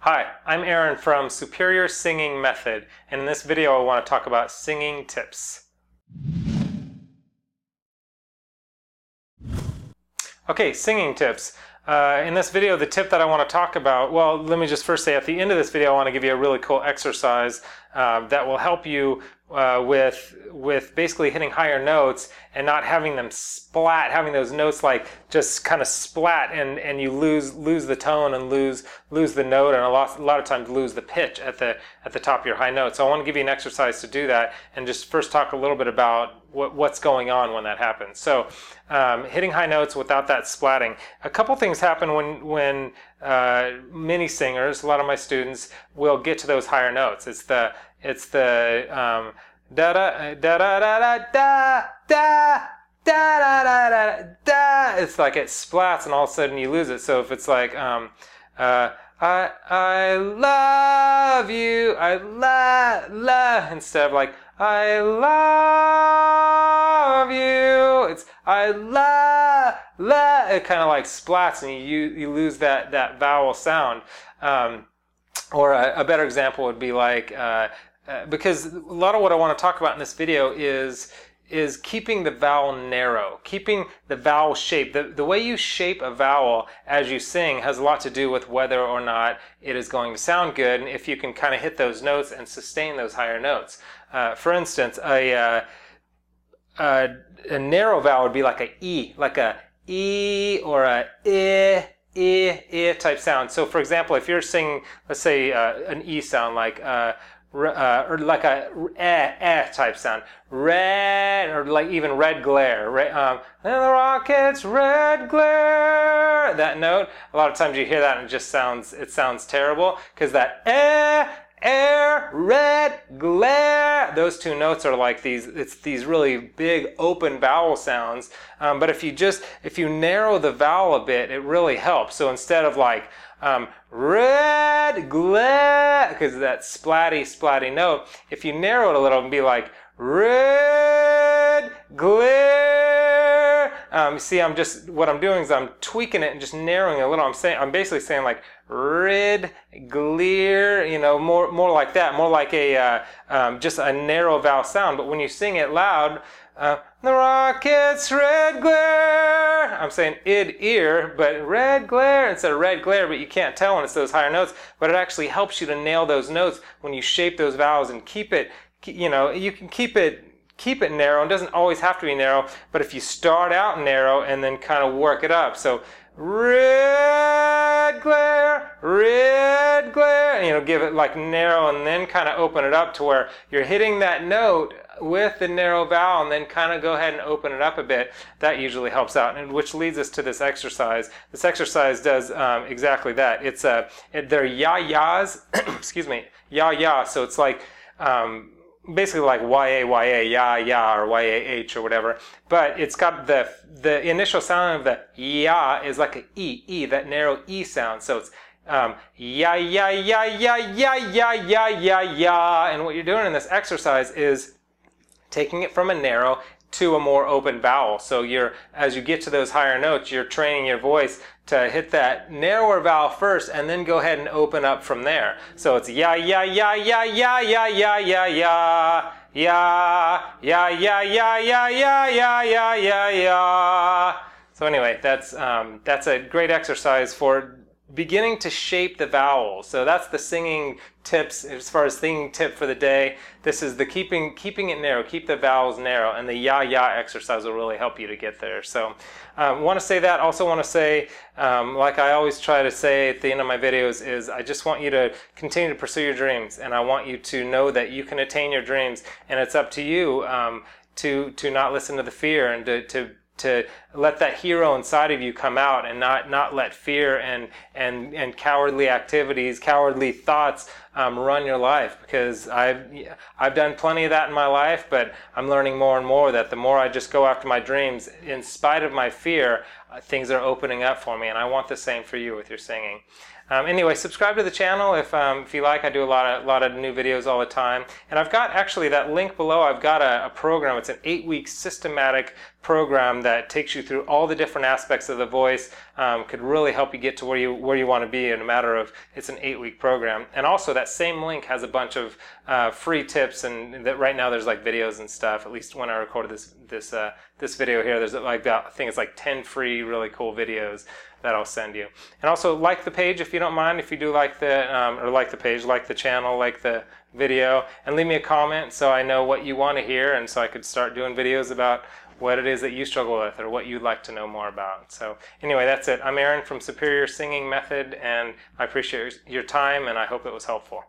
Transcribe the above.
Hi, I'm Aaron from Superior Singing Method, and in this video I want to talk about singing tips. Okay, singing tips. In this video, the tip that I want to talk about, well, let me just first say at the end of this video I want to give you a really cool exercise that will help you with basically hitting higher notes and not having them splat, having those notes like just kind of splat and you lose the tone and lose the note, and a lot of times lose the pitch at the top of your high note. So I want to give you an exercise to do that and just first talk a little bit about what's going on when that happens. So hitting high notes without that splatting. A couple things happen when many singers, a lot of my students, will get to those higher notes. It's the da da da da da da da da da da da. It's like it splats and all of a sudden you lose it. So if it's like I love you, I love, instead of like I love you, it's I love, it kind of like splats and you lose that vowel sound. Or a better example would be like, because a lot of what I want to talk about in this video is keeping the vowel narrow, keeping the vowel shape. The way you shape a vowel as you sing has a lot to do with whether or not it is going to sound good, and if you can kind of hit those notes and sustain those higher notes. For instance, a narrow vowel would be like a E or a I type sound. So for example, if you're singing, let's say an E sound like or like a type sound, red, or like even red glare, and the rockets red glare, that note, a lot of times you hear that and it sounds terrible because that air, red glare, those two notes are like these really big open vowel sounds. But if you narrow the vowel a bit, it really helps. So instead of like red glare, because that splatty note, if you narrow it a little and be like red glare, see, what I'm doing is I'm tweaking it and just narrowing it a little. I'm basically saying like red glare, more like that, more like a just a narrow vowel sound. But when you sing it loud, the rockets red glare, I'm saying id ear, but red glare instead of red glare, but you can't tell when it's those higher notes. But it actually helps you to nail those notes when you shape those vowels and keep it, you can keep it narrow. It doesn't always have to be narrow, but if you start out narrow and then kind of work it up. So red glare, give it like narrow and then kind of open it up to where you're hitting that note with the narrow vowel and then kind of go ahead and open it up a bit. That usually helps out, and which leads us to this exercise. This exercise does exactly that. It's they're ya-yas, excuse me, ya-ya, so it's like basically like ya-ya, ya-ya, or ya-h or whatever, but it's got the initial sound of the ya is like a e, that narrow e sound, so it's ya ya ya ya ya ya ya ya ya, and what you're doing in this exercise is taking it from a narrow to a more open vowel. So as you get to those higher notes, you're training your voice to hit that narrower vowel first and then go ahead and open up from there. So it's ya ya ya ya ya ya ya ya ya ya ya ya ya ya ya ya ya ya ya. So anyway, that's a great exercise for beginning to shape the vowels. So that's the singing tips. As far as singing tip for the day, this is the keeping it narrow, keep the vowels narrow, and the ya exercise will really help you to get there. So want to say that. Also want to say, like I always try to say at the end of my videos, is I just want you to continue to pursue your dreams, and I want you to know that you can attain your dreams, and it's up to you to not listen to the fear and to let that hero inside of you come out, and not let fear and cowardly activities, cowardly thoughts run your life. Because I've done plenty of that in my life, but I'm learning more and more that the more I just go after my dreams, in spite of my fear, things are opening up for me, and I want the same for you with your singing. Anyway, subscribe to the channel if you like. I do a lot of new videos all the time, and I've got actually that link below. I've got a program. It's an 8-week systematic program that takes you through all the different aspects of the voice. Could really help you get to where you want to be in a matter of, it's an 8-week program. And also that same link has a bunch of free tips, and that right now there's like videos and stuff. At least when I recorded this video here, there's like I think it's like 10 free really cool videos that I'll send you. And also like the page if you don't mind, if you do like the channel, like the video, and leave me a comment so I know what you want to hear, and so I could start doing videos about what it is that you struggle with or what you'd like to know more about. So anyway, that's it. I'm Aaron from Superior Singing Method, and I appreciate your time, and I hope it was helpful.